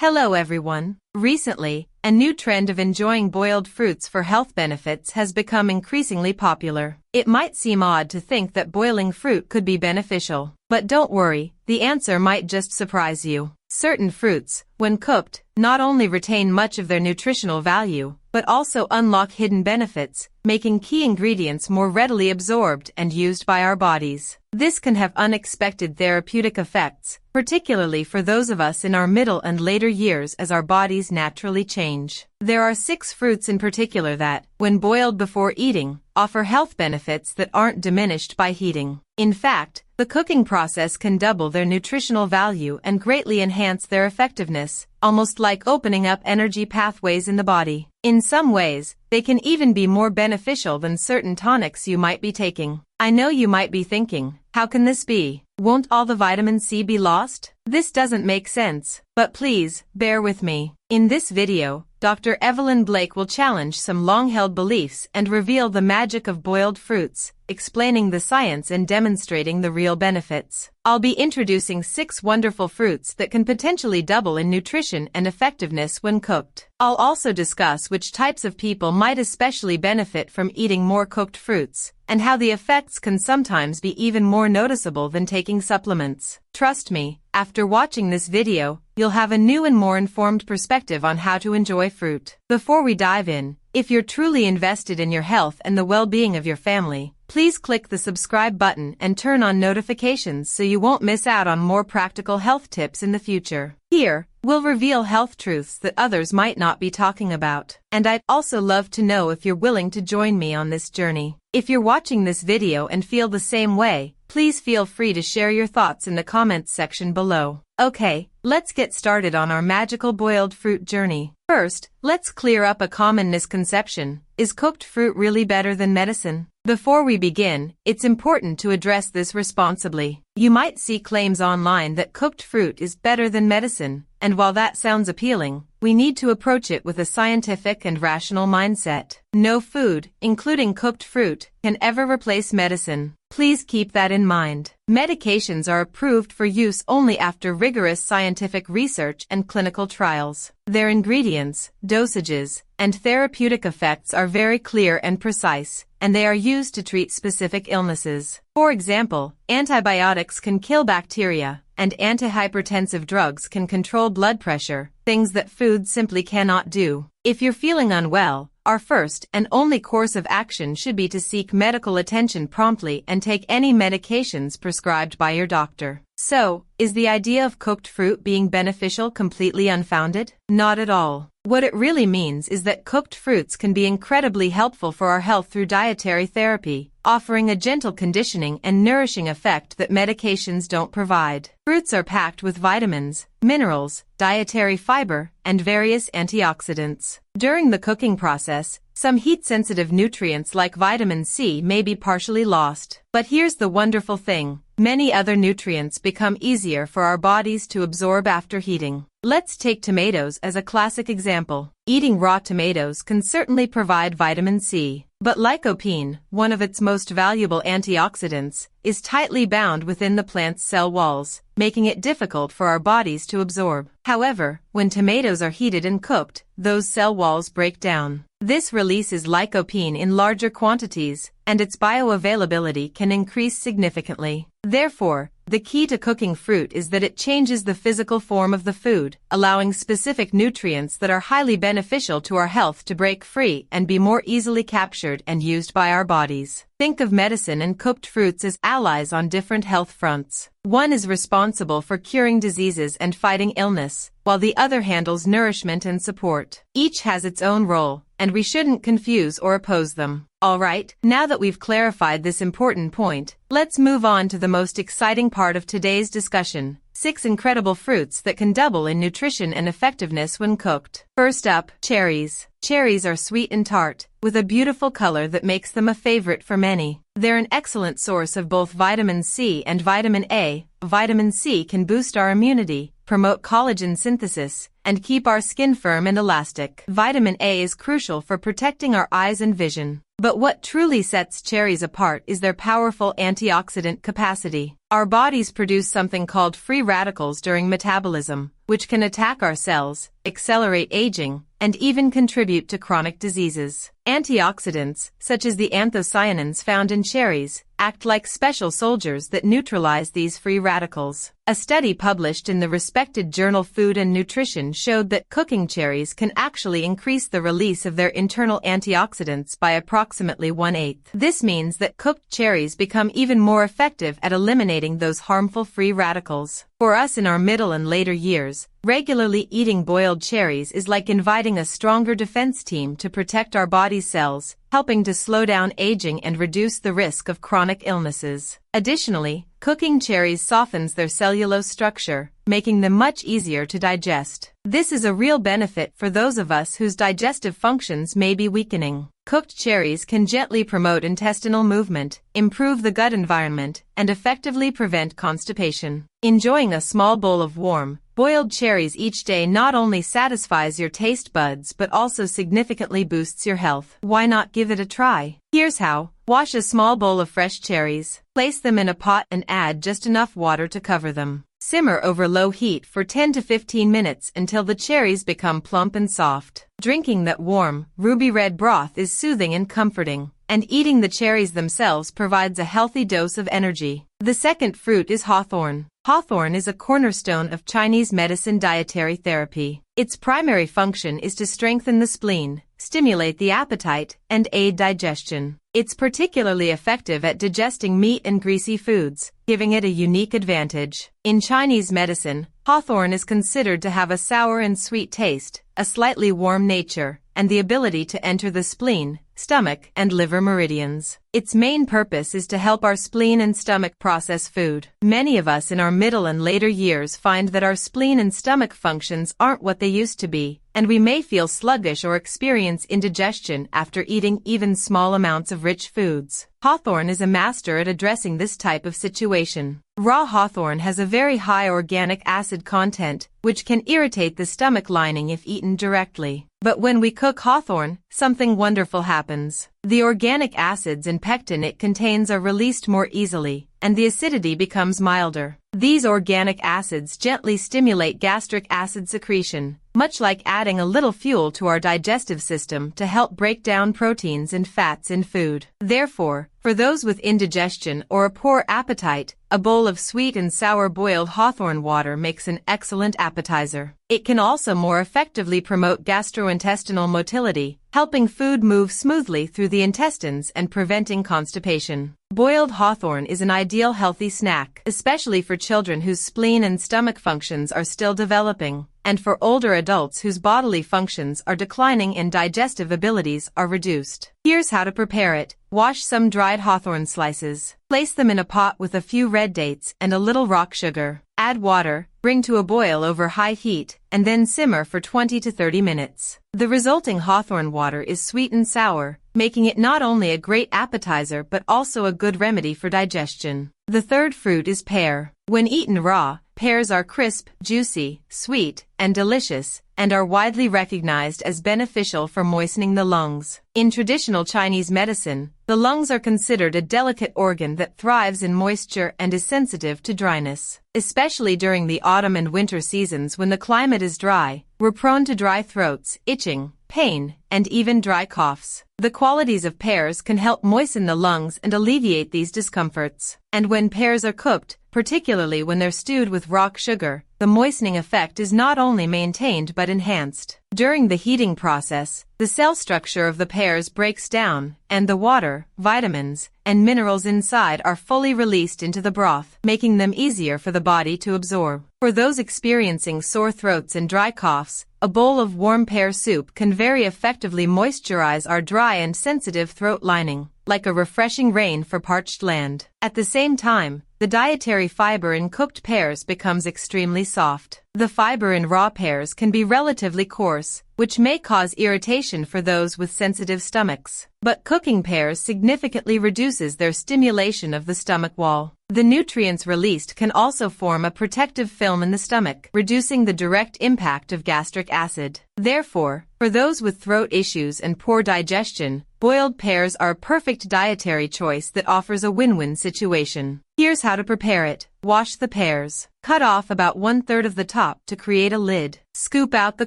Hello everyone. Recently, a new trend of enjoying boiled fruits for health benefits has become increasingly popular. It might seem odd to think that boiling fruit could be beneficial, but don't worry, the answer might just surprise you. Certain fruits, when cooked, not only retain much of their nutritional value, but also unlock hidden benefits, making key ingredients more readily absorbed and used by our bodies. This can have unexpected therapeutic effects, particularly for those of us in our middle and later years as our bodies naturally change. There are 6 fruits in particular that, when boiled before eating, offer health benefits that aren't diminished by heating. In fact, the cooking process can double their nutritional value and greatly enhance their effectiveness, almost like opening up energy pathways in the body. In some ways, they can even be more beneficial than certain tonics you might be taking. I know you might be thinking, how can this be? Won't all the vitamin C be lost? This doesn't make sense, but please, bear with me. In this video, Dr. Evelyn Blake will challenge some long-held beliefs and reveal the magic of boiled fruits, explaining the science and demonstrating the real benefits. I'll be introducing 6 wonderful fruits that can potentially double in nutrition and effectiveness when cooked. I'll also discuss which types of people might especially benefit from eating more cooked fruits, and how the effects can sometimes be even more noticeable than taking supplements. Trust me, after watching this video, you'll have a new and more informed perspective on how to enjoy fruit. Before we dive in, if you're truly invested in your health and the well-being of your family, please click the subscribe button and turn on notifications so you won't miss out on more practical health tips in the future. Here, we'll reveal health truths that others might not be talking about. And I'd also love to know if you're willing to join me on this journey. If you're watching this video and feel the same way, please feel free to share your thoughts in the comments section below. Okay, let's get started on our magical boiled fruit journey. First, let's clear up a common misconception. Is cooked fruit really better than medicine? Before we begin, it's important to address this responsibly. You might see claims online that cooked fruit is better than medicine, and while that sounds appealing, we need to approach it with a scientific and rational mindset. No food, including cooked fruit, can ever replace medicine. Please keep that in mind. Medications are approved for use only after rigorous scientific research and clinical trials. Their ingredients, dosages, and therapeutic effects are very clear and precise, and they are used to treat specific illnesses. For example, antibiotics can kill bacteria, and antihypertensive drugs can control blood pressure, things that food simply cannot do. If you're feeling unwell, our first and only course of action should be to seek medical attention promptly and take any medications prescribed by your doctor. So, is the idea of cooked fruit being beneficial completely unfounded? Not at all. What it really means is that cooked fruits can be incredibly helpful for our health through dietary therapy, offering a gentle conditioning and nourishing effect that medications don't provide. Fruits are packed with vitamins, minerals, dietary fiber, and various antioxidants. During the cooking process, some heat-sensitive nutrients like vitamin C may be partially lost. But here's the wonderful thing. Many other nutrients become easier for our bodies to absorb after heating. Let's take tomatoes as a classic example. Eating raw tomatoes can certainly provide vitamin C, but lycopene, one of its most valuable antioxidants, is tightly bound within the plant's cell walls, making it difficult for our bodies to absorb. However, when tomatoes are heated and cooked, those cell walls break down. This releases lycopene in larger quantities, and its bioavailability can increase significantly. Therefore, the key to cooking fruit is that it changes the physical form of the food, allowing specific nutrients that are highly beneficial to our health to break free and be more easily captured and used by our bodies. Think of medicine and cooked fruits as allies on different health fronts. One is responsible for curing diseases and fighting illness, while the other handles nourishment and support. Each has its own role, and we shouldn't confuse or oppose them. Alright, now that we've clarified this important point, let's move on to the most exciting part of today's discussion. 6 incredible fruits that can double in nutrition and effectiveness when cooked. First up, cherries. Cherries are sweet and tart, with a beautiful color that makes them a favorite for many. They're an excellent source of both vitamin C and vitamin A. Vitamin C can boost our immunity, promote collagen synthesis, and keep our skin firm and elastic. Vitamin A is crucial for protecting our eyes and vision. But what truly sets cherries apart is their powerful antioxidant capacity. Our bodies produce something called free radicals during metabolism, which can attack our cells, accelerate aging, and even contribute to chronic diseases. Antioxidants, such as the anthocyanins found in cherries, act like special soldiers that neutralize these free radicals. A study published in the respected journal Food and Nutrition showed that cooking cherries can actually increase the release of their internal antioxidants by approximately 1/8. This means that cooked cherries become even more effective at eliminating those harmful free radicals. For us in our middle and later years, regularly eating boiled cherries is like inviting a stronger defense team to protect our body's cells, helping to slow down aging and reduce the risk of chronic illnesses. Additionally, cooking cherries softens their cellulose structure, making them much easier to digest. This is a real benefit for those of us whose digestive functions may be weakening. Cooked cherries can gently promote intestinal movement, improve the gut environment, and effectively prevent constipation. Enjoying a small bowl of warm, boiled cherries each day not only satisfies your taste buds but also significantly boosts your health. Why not give it a try? Here's how. Wash a small bowl of fresh cherries, place them in a pot and add just enough water to cover them. Simmer over low heat for 10 to 15 minutes until the cherries become plump and soft. Drinking that warm, ruby red broth is soothing and comforting, and eating the cherries themselves provides a healthy dose of energy. The second fruit is hawthorn. Hawthorn is a cornerstone of Chinese medicine dietary therapy. Its primary function is to strengthen the spleen, stimulate the appetite, and aid digestion. It's particularly effective at digesting meat and greasy foods, giving it a unique advantage. In Chinese medicine, hawthorn is considered to have a sour and sweet taste, a slightly warm nature, and the ability to enter the spleen, stomach, and liver meridians. Its main purpose is to help our spleen and stomach process food. Many of us in our middle and later years find that our spleen and stomach functions aren't what they used to be, and we may feel sluggish or experience indigestion after eating even small amounts of rich foods. Hawthorn is a master at addressing this type of situation. Raw hawthorn has a very high organic acid content, which can irritate the stomach lining if eaten directly. But when we cook hawthorn, something wonderful happens. The organic acids and pectin it contains are released more easily, and the acidity becomes milder. These organic acids gently stimulate gastric acid secretion, much like adding a little fuel to our digestive system to help break down proteins and fats in food. Therefore, for those with indigestion or a poor appetite, a bowl of sweet and sour boiled hawthorn water makes an excellent appetizer. It can also more effectively promote gastrointestinal motility, helping food move smoothly through the intestines and preventing constipation. Boiled hawthorn is an ideal healthy snack, especially for children whose spleen and stomach functions are still developing, and for older adults whose bodily functions are declining and digestive abilities are reduced. Here's how to prepare it. Wash some dried hawthorn slices. Place them in a pot with a few red dates and a little rock sugar. Add water, bring to a boil over high heat, and then simmer for 20 to 30 minutes. The resulting hawthorn water is sweet and sour, making it not only a great appetizer but also a good remedy for digestion. The third fruit is pear. When eaten raw, pears are crisp, juicy, sweet, and delicious, and are widely recognized as beneficial for moistening the lungs. In traditional Chinese medicine, the lungs are considered a delicate organ that thrives in moisture and is sensitive to dryness. Especially during the autumn and winter seasons when the climate is dry, we're prone to dry throats, itching, pain, and even dry coughs. The qualities of pears can help moisten the lungs and alleviate these discomforts. And when pears are cooked, particularly when they're stewed with rock sugar, the moistening effect is not only maintained but enhanced. During the heating process, the cell structure of the pears breaks down, and the water, vitamins, and minerals inside are fully released into the broth, making them easier for the body to absorb. For those experiencing sore throats and dry coughs, a bowl of warm pear soup can very effectively moisturize our dry and sensitive throat lining, like a refreshing rain for parched land. At the same time, the dietary fiber in cooked pears becomes extremely soft. The fiber in raw pears can be relatively coarse, which may cause irritation for those with sensitive stomachs. But cooking pears significantly reduces their stimulation of the stomach wall. The nutrients released can also form a protective film in the stomach, reducing the direct impact of gastric acid. Therefore, for those with throat issues and poor digestion, boiled pears are a perfect dietary choice that offers a win-win situation. Here's how to prepare it. Wash the pears. Cut off about 1/3 of the top to create a lid. Scoop out the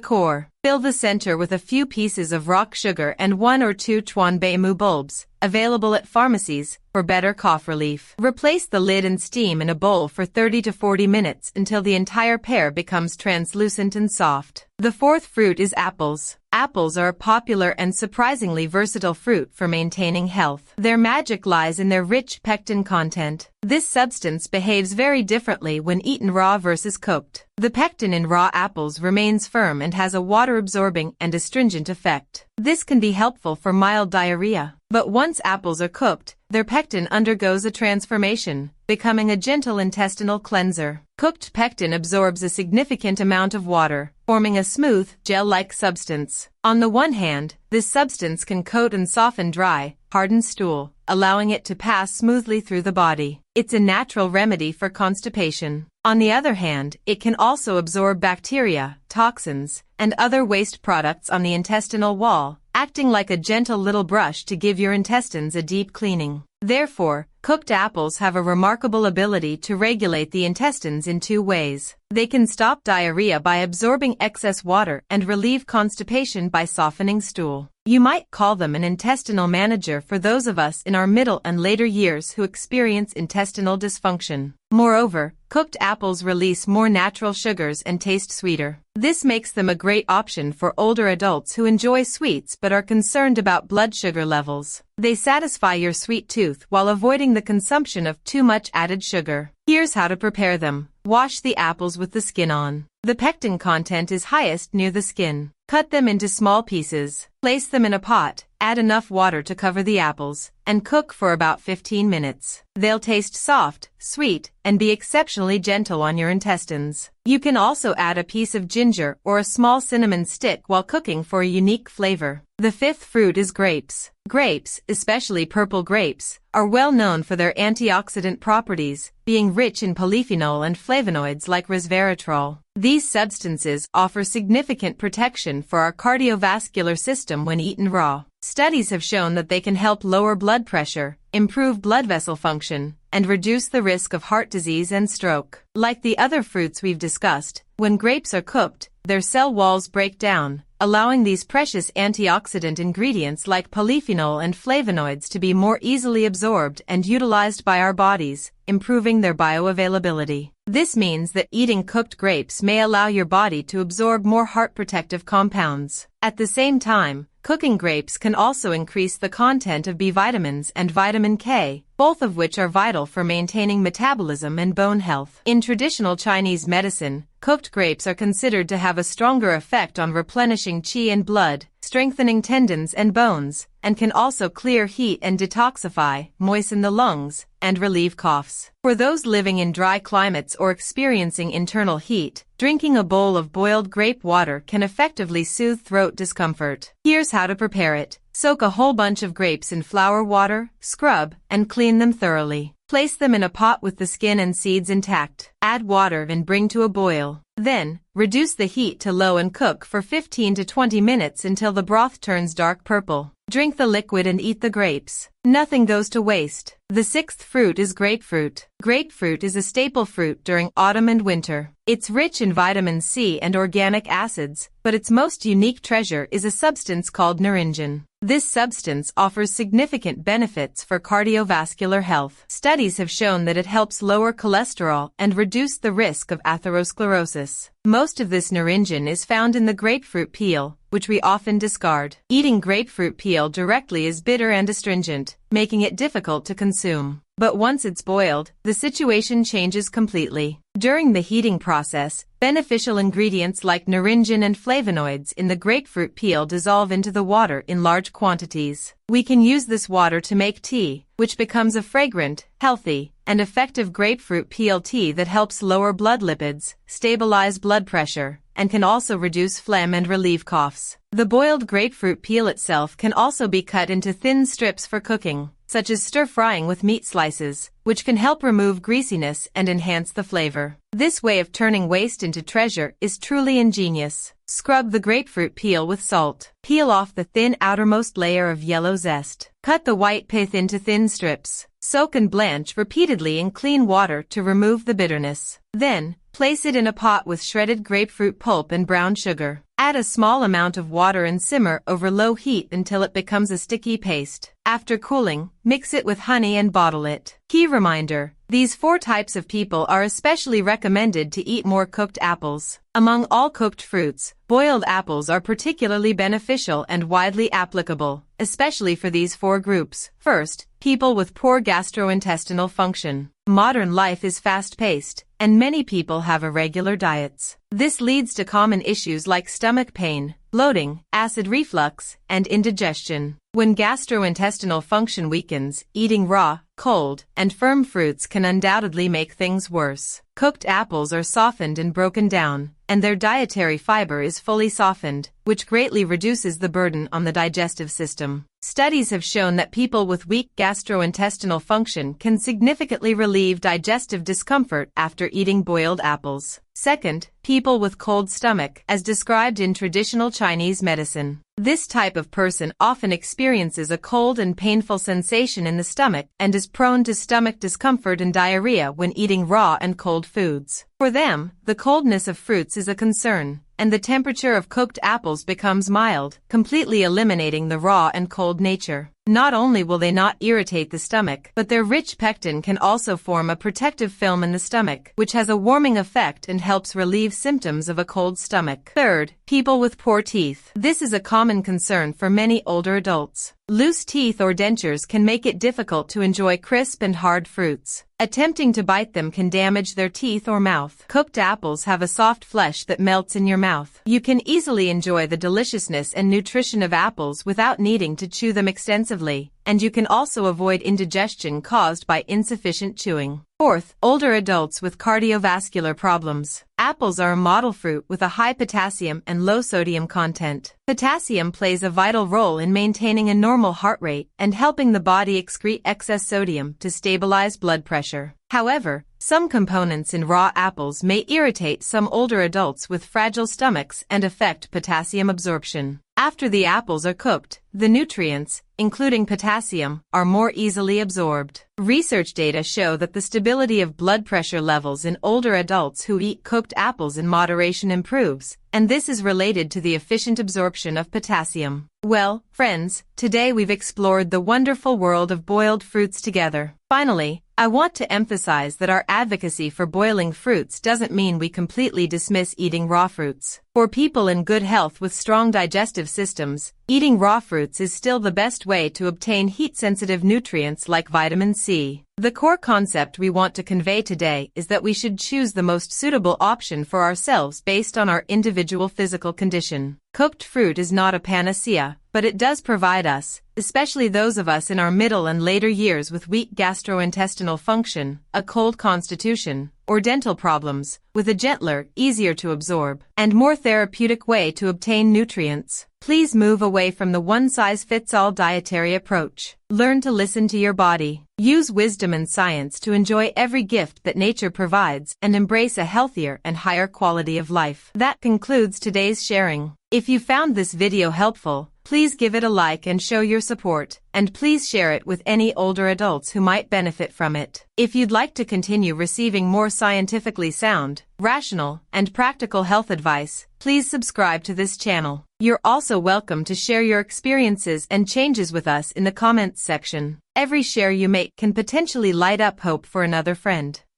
core. Fill the center with a few pieces of rock sugar and 1 or 2 Chuanbeimu bulbs, available at pharmacies, for better cough relief. Replace the lid and steam in a bowl for 30 to 40 minutes until the entire pear becomes translucent and soft. The fourth fruit is apples. Apples are a popular and surprisingly versatile fruit for maintaining health. Their magic lies in their rich pectin content. This substance behaves very differently when eaten raw versus cooked. The pectin in raw apples remains firm and has a water-absorbing and astringent effect. This can be helpful for mild diarrhea. But once apples are cooked, their pectin undergoes a transformation, becoming a gentle intestinal cleanser. Cooked pectin absorbs a significant amount of water, forming a smooth, gel-like substance. On the one hand, this substance can coat and soften dry, hardened stool, allowing it to pass smoothly through the body. It's a natural remedy for constipation. On the other hand, it can also absorb bacteria, toxins, and other waste products on the intestinal wall, acting like a gentle little brush to give your intestines a deep cleaning. Therefore, cooked apples have a remarkable ability to regulate the intestines in 2 ways. They can stop diarrhea by absorbing excess water and relieve constipation by softening stool. You might call them an intestinal manager for those of us in our middle and later years who experience intestinal dysfunction. Moreover, cooked apples release more natural sugars and taste sweeter. This makes them a great option for older adults who enjoy sweets but are concerned about blood sugar levels. They satisfy your sweet tooth while avoiding the consumption of too much added sugar. Here's how to prepare them. Wash the apples with the skin on. The pectin content is highest near the skin. Cut them into small pieces. Place them in a pot, add enough water to cover the apples, and cook for about 15 minutes. They'll taste soft, sweet, and be exceptionally gentle on your intestines. You can also add a piece of ginger or a small cinnamon stick while cooking for a unique flavor. The fifth fruit is grapes. Grapes, especially purple grapes, are well known for their antioxidant properties, being rich in polyphenol and flavonoids like resveratrol. These substances offer significant protection for our cardiovascular system when eaten raw. Studies have shown that they can help lower blood pressure, improve blood vessel function, and reduce the risk of heart disease and stroke. Like the other fruits we've discussed, when grapes are cooked, their cell walls break down, allowing these precious antioxidant ingredients like polyphenol and flavonoids to be more easily absorbed and utilized by our bodies, improving their bioavailability. This means that eating cooked grapes may allow your body to absorb more heart protective compounds. At the same time, cooking grapes can also increase the content of B vitamins and vitamin K, both of which are vital for maintaining metabolism and bone health. In traditional Chinese medicine, cooked grapes are considered to have a stronger effect on replenishing qi and blood, strengthening tendons and bones, and can also clear heat and detoxify, moisten the lungs, and relieve coughs. For those living in dry climates or experiencing internal heat, drinking a bowl of boiled grape water can effectively soothe throat discomfort. Here's how to prepare it. Soak a whole bunch of grapes in flour water, scrub, and clean them thoroughly. Place them in a pot with the skin and seeds intact. Add water and bring to a boil. Then, reduce the heat to low and cook for 15 to 20 minutes until the broth turns dark purple. Drink the liquid and eat the grapes. Nothing goes to waste. The sixth fruit is grapefruit. Grapefruit is a staple fruit during autumn and winter. It's rich in vitamin C and organic acids, but its most unique treasure is a substance called naringin. This substance offers significant benefits for cardiovascular health. Studies have shown that it helps lower cholesterol and reduce the risk of atherosclerosis. Most of this naringin is found in the grapefruit peel, which we often discard. Eating grapefruit peel directly is bitter and astringent, making it difficult to consume. But once it's boiled, the situation changes completely. During the heating process, beneficial ingredients like naringin and flavonoids in the grapefruit peel dissolve into the water in large quantities. We can use this water to make tea, which becomes a fragrant, healthy, and effective grapefruit peel tea that helps lower blood lipids, stabilize blood pressure, and can also reduce phlegm and relieve coughs. The boiled grapefruit peel itself can also be cut into thin strips for cooking, such as stir-frying with meat slices, which can help remove greasiness and enhance the flavor. This way of turning waste into treasure is truly ingenious. Scrub the grapefruit peel with salt. Peel off the thin outermost layer of yellow zest. Cut the white pith into thin strips. Soak and blanch repeatedly in clean water to remove the bitterness. Then, place it in a pot with shredded grapefruit pulp and brown sugar. Add a small amount of water and simmer over low heat until it becomes a sticky paste. After cooling, mix it with honey and bottle it. Key reminder: these 4 types of people are especially recommended to eat more cooked apples. Among all cooked fruits, boiled apples are particularly beneficial and widely applicable, especially for these 4 groups. First, people with poor gastrointestinal function. Modern life is fast-paced, and many people have irregular diets. This leads to common issues like stomach pain, bloating, acid reflux, and indigestion. When gastrointestinal function weakens, eating raw, cold, and firm fruits can undoubtedly make things worse. Cooked apples are softened and broken down, and their dietary fiber is fully softened, which greatly reduces the burden on the digestive system. Studies have shown that people with weak gastrointestinal function can significantly relieve digestive discomfort after eating boiled apples. Second, people with cold stomach, as described in traditional Chinese medicine. This type of person often experiences a cold and painful sensation in the stomach and is prone to stomach discomfort and diarrhea when eating raw and cold foods. For them, the coldness of fruits is a concern, and the temperature of cooked apples becomes mild, completely eliminating the raw and cold nature. Not only will they not irritate the stomach, but their rich pectin can also form a protective film in the stomach, which has a warming effect and helps relieve symptoms of a cold stomach. Third, people with poor teeth. This is a common concern for many older adults. Loose teeth or dentures can make it difficult to enjoy crisp and hard fruits. Attempting to bite them can damage their teeth or mouth. Cooked apples have a soft flesh that melts in your mouth. You can easily enjoy the deliciousness and nutrition of apples without needing to chew them extensively, and you can also avoid indigestion caused by insufficient chewing. Fourth, older adults with cardiovascular problems. Apples are a model fruit with a high potassium and low sodium content. Potassium plays a vital role in maintaining a normal heart rate and helping the body excrete excess sodium to stabilize blood pressure. However, some components in raw apples may irritate some older adults with fragile stomachs and affect potassium absorption. After the apples are cooked, the nutrients, including potassium, are more easily absorbed. Research data show that the stability of blood pressure levels in older adults who eat cooked apples in moderation improves, and this is related to the efficient absorption of potassium. Well, friends, today we've explored the wonderful world of boiled fruits together. Finally, I want to emphasize that our advocacy for boiling fruits doesn't mean we completely dismiss eating raw fruits. For people in good health with strong digestive systems, eating raw fruits is still the best way to obtain heat-sensitive nutrients like vitamin C. The core concept we want to convey today is that we should choose the most suitable option for ourselves based on our individual physical condition. Cooked fruit is not a panacea, but it does provide us, especially those of us in our middle and later years with weak gastrointestinal function, a cold constitution, or dental problems, with a gentler, easier to absorb, and more therapeutic way to obtain nutrients. Please move away from the one-size-fits-all dietary approach. Learn to listen to your body. Use wisdom and science to enjoy every gift that nature provides and embrace a healthier and higher quality of life. That concludes today's sharing. If you found this video helpful, please give it a like and show your support, and please share it with any older adults who might benefit from it. If you'd like to continue receiving more scientifically sound, rational, and practical health advice, please subscribe to this channel. You're also welcome to share your experiences and changes with us in the comments section. Every share you make can potentially light up hope for another friend.